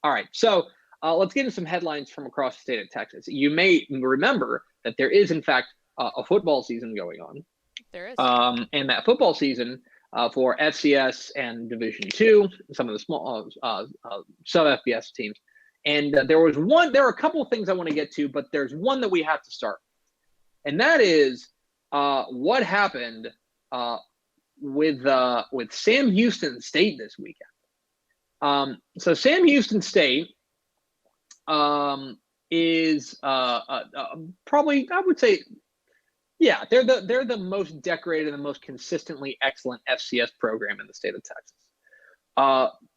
All right. So let's get into some headlines from across the state of Texas. You may remember that there is, in fact, a football season going on. There is. And that football season for FCS and Division II, some of the small sub FBS teams. And there are a couple of things I want to get to, but there's one that we have to start. And that is what happened with Sam Houston State this weekend. So Sam Houston State is probably, I would say, yeah, they're the most decorated and the most consistently excellent FCS program in the state of Texas.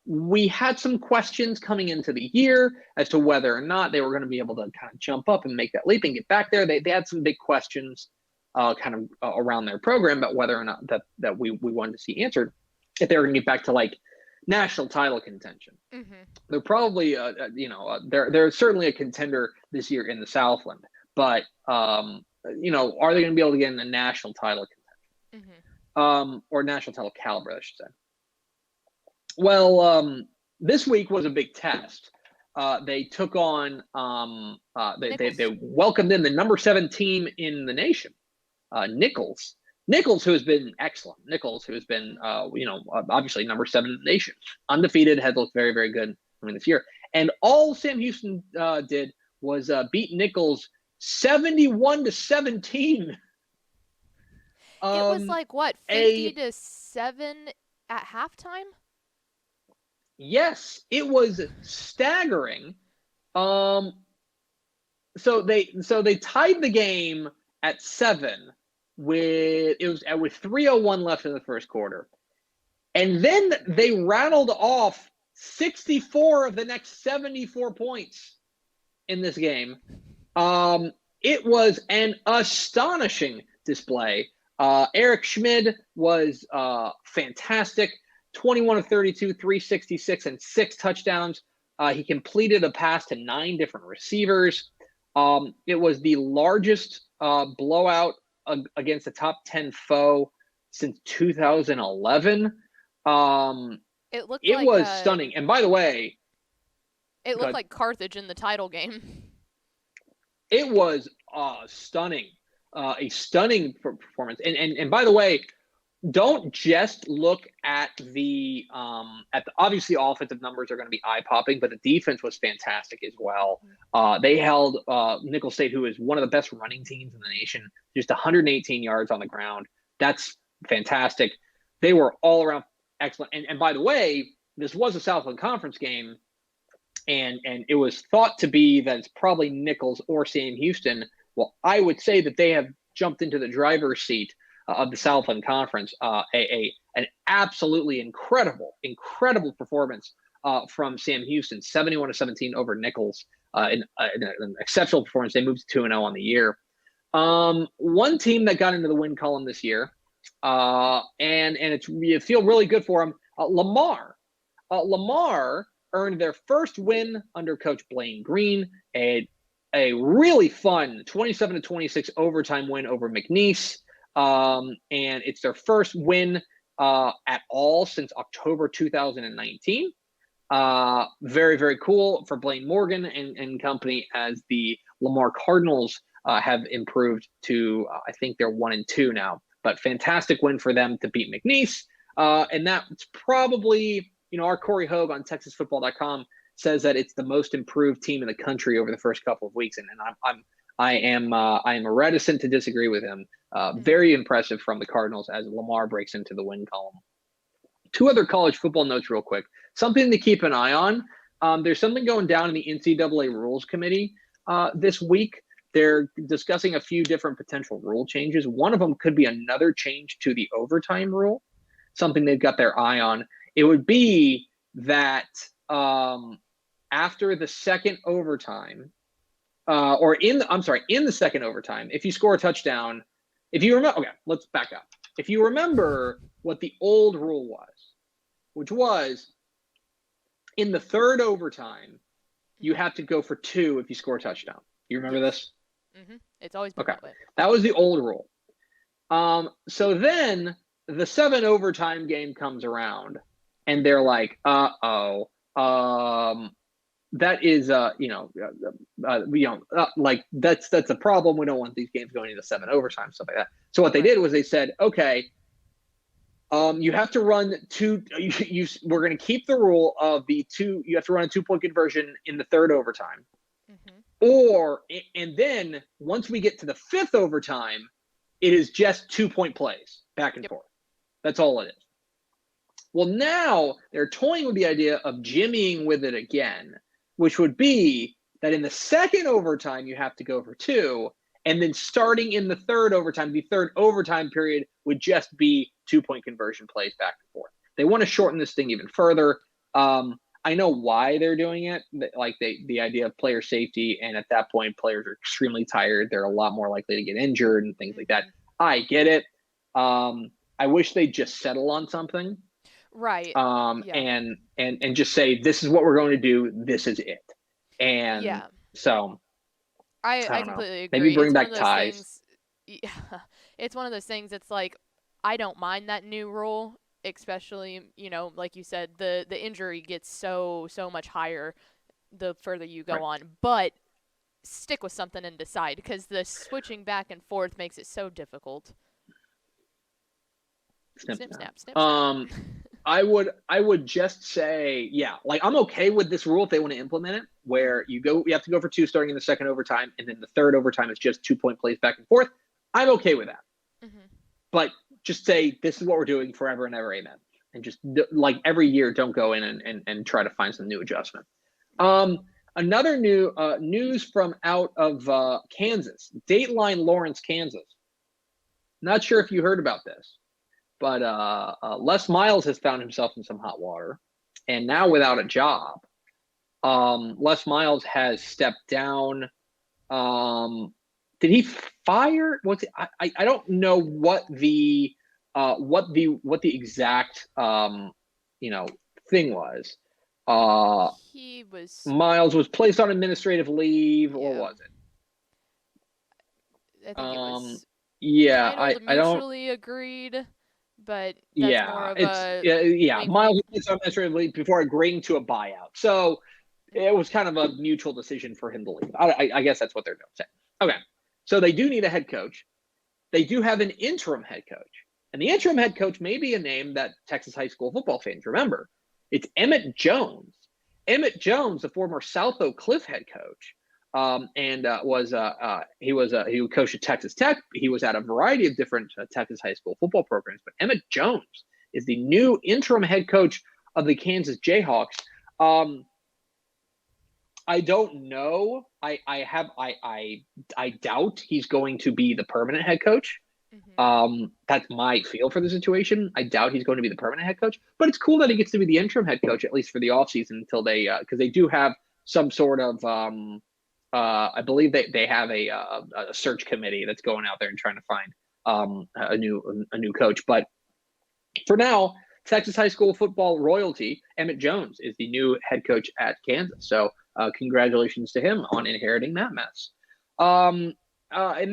We had some questions coming into the year as to whether or not they were going to be able to kind of jump up and make that leap and get back there. They had some big questions kind of around their program about whether or not that we wanted to see answered, if they were going to get back to like national title contention. Mm-hmm. They're probably, they're certainly a contender this year in the Southland, but are they going to be able to get in a national title contention? Mm-hmm. Or national title caliber, I should say. Well, this week was a big test. They took on, they welcomed in the number 7 team in the nation, Nichols. Nichols, who has been excellent. Nichols, who has been, obviously number 7 in the nation, undefeated, has looked very, very good this year. And all Sam Houston did was beat Nichols 71-17. It was like what, 50-7 at halftime? Yes, it was staggering. So they tied the game at 7 with 3:01 left in the first quarter, and then they rattled off 64 of the next 74 points in this game. It was an astonishing display. Eric Schmid was fantastic. 21 of 32, 366, and 6 touchdowns. He completed a pass to 9 different receivers. It was the largest blowout against a top 10 foe since 2011. It was stunning. And by the way, it looked like Carthage in the title game. It was stunning, a stunning performance. And by the way, don't just look at the obviously offensive numbers are going to be eye-popping, but the defense was fantastic as well. They held Nicholls State, who is one of the best running teams in the nation, just 118 yards on the ground. That's fantastic. They were all around excellent. And by the way, this was a Southland Conference game, and it was thought to be that it's probably Nichols or Sam Houston. Well, I would say that they have jumped into the driver's seat of the Southland Conference. An absolutely incredible performance from Sam Houston, 71-17 over Nichols. An exceptional performance. They moved to 2-0 on the year. One team that got into the win column this year, and you feel really good for them, Lamar. Lamar earned their first win under Coach Blaine Green, a really fun 27-26 overtime win over McNeese. And it's their first win at all since October 2019. Very, very cool for Blaine Morgan and company, as the Lamar Cardinals have improved to, I think they're 1-2 now. But fantastic win for them to beat McNeese. And that's probably, our Corey Hogue on TexasFootball.com says that it's the most improved team in the country over the first couple of weeks. And I am reticent to disagree with him. Very impressive from the Cardinals as Lamar breaks into the win column. 2 other college football notes real quick. Something to keep an eye on. There's something going down in the NCAA Rules Committee this week. They're discussing a few different potential rule changes. One of them could be another change to the overtime rule, something they've got their eye on. It would be that after the second overtime, in the second overtime, if you score a touchdown, if you remember, okay, let's back up. If you remember what the old rule was, which was in the third overtime, you have to go for 2 if you score a touchdown. You remember this? Mm-hmm. It's always been that way. That was the old rule. So then the 7 overtime game comes around, and they're like, that is, like that's a problem. We don't want these games going into 7 overtime, stuff like that. So what they did was they said, okay, you have to run two. We're going to keep the rule of the two. You have to run a 2-point conversion in the 3rd overtime, and then once we get to the 5th overtime, it is just 2-point plays back and forth. That's all it is. Well, now they're toying with the idea of jimmying with it again, which would be that in the 2nd overtime, you have to go for 2. And then starting in the 3rd overtime, the 3rd overtime period would just be 2-point conversion plays back and forth. They want to shorten this thing even further. I know why they're doing it. Like the idea of player safety. And at that point, players are extremely tired. They're a lot more likely to get injured and things like that. I get it. I wish they'd just settle on something. Right. And just say, this is what we're going to do. This is it. And so I completely agree. Maybe bring back ties. It's one of those things. It's like, I don't mind that new rule, especially, like you said, the injury gets so much higher the further you go on. But stick with something and decide, because the switching back and forth makes it so difficult. Snip, snap. I would just say, like I'm okay with this rule if they want to implement it, where you have to go for 2 starting in the 2nd overtime, and then the 3rd overtime is just 2-point plays back and forth. I'm okay with that. But just say, this is what we're doing forever and ever, amen. And just like every year, don't go in and try to find some new adjustment. Another new news from out of Kansas, Dateline Lawrence, Kansas. Not sure if you heard about this. But Les Miles has found himself in some hot water, and now without a job. Les Miles has stepped down. Did he fire? I don't know what the exact thing was. He was Miles was placed on administrative leave, or was it? I think it was. I don't. Mutually agreed. But that's more of Miles was on administrative leave before agreeing to a buyout. So it was kind of a mutual decision for him to leave. I guess that's what they're saying. Okay. So they do need a head coach. They do have an interim head coach. And the interim head coach may be a name that Texas high school football fans remember. It's Emmett Jones. Emmett Jones, the former South Oak Cliff head coach, he coached at Texas Tech. He was at a variety of different Texas high school football programs. But Emmett Jones is the new interim head coach of the Kansas Jayhawks. I don't know. I doubt he's going to be the permanent head coach. That's my feel for the situation. I doubt he's going to be the permanent head coach. But it's cool that he gets to be the interim head coach, at least for the offseason, until they because they do have some sort of I believe they have a search committee that's going out there and trying to find a new coach. But for now, Texas high school football royalty, Emmett Jones, is the new head coach at Kansas. So congratulations to him on inheriting that mess. And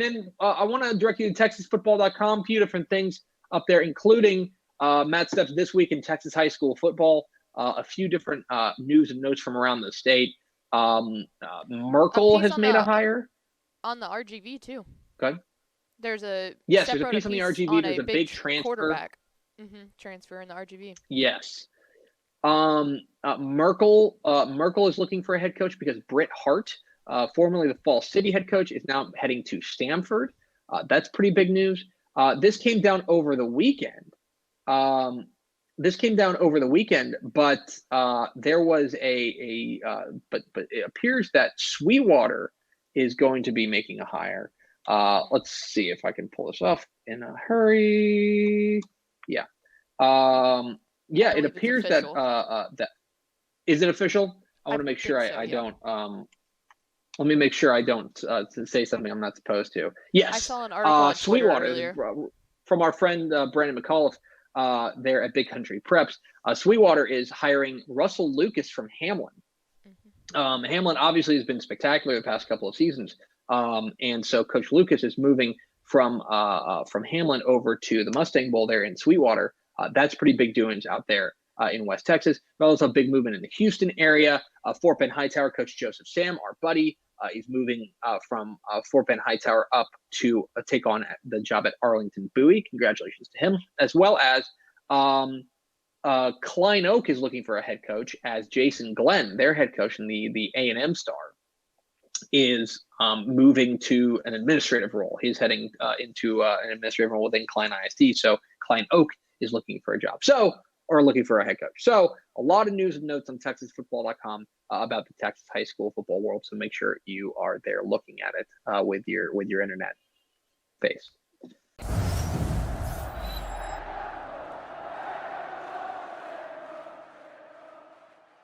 then I want to direct you to TexasFootball.com. A few different things up there, including Matt Steps this week in Texas high school football. A few different news and notes from around the state. Merkel has made a hire on the RGV too. Okay. There's a there's a piece on the RGV. There's a big transfer. Quarterback. Transfer in the RGV. Yes. Merkel is looking for a head coach because Britt Hart, formerly the Fall City head coach, is now heading to Stanford. That's pretty big news. This came down over the weekend. But there was but it appears that Sweetwater is going to be making a hire. Let's see if I can pull this off in a hurry. Yeah. It appears that is it official? I want to make sure I don't. Let me make sure I don't say something I'm not supposed to. Yes. I saw an article Sweetwater earlier. From our friend Brandon McAuliffe there at Big Country Preps. Sweetwater is hiring Russell Lucas from Hamlin. Hamlin obviously has been spectacular the past couple of seasons. And so Coach Lucas is moving from Hamlin over to the Mustang Bowl there in Sweetwater. That's pretty big doings out there in West Texas. We also have big movement in the Houston area. Fort Bend Hightower coach Joseph Sam, our buddy, is moving from Fort Bend Hightower up to take on the job at Arlington Bowie. Congratulations to him, as well as Klein Oak is looking for a head coach, as Jason Glenn, their head coach and the A&M star, is moving to an administrative role. He's heading into an administrative role within Klein ISD. So Klein Oak is looking for a job. Or looking for a head coach. So a lot of news and notes on TexasFootball.com about the Texas high school football world. So make sure you are there looking at it with your internet face.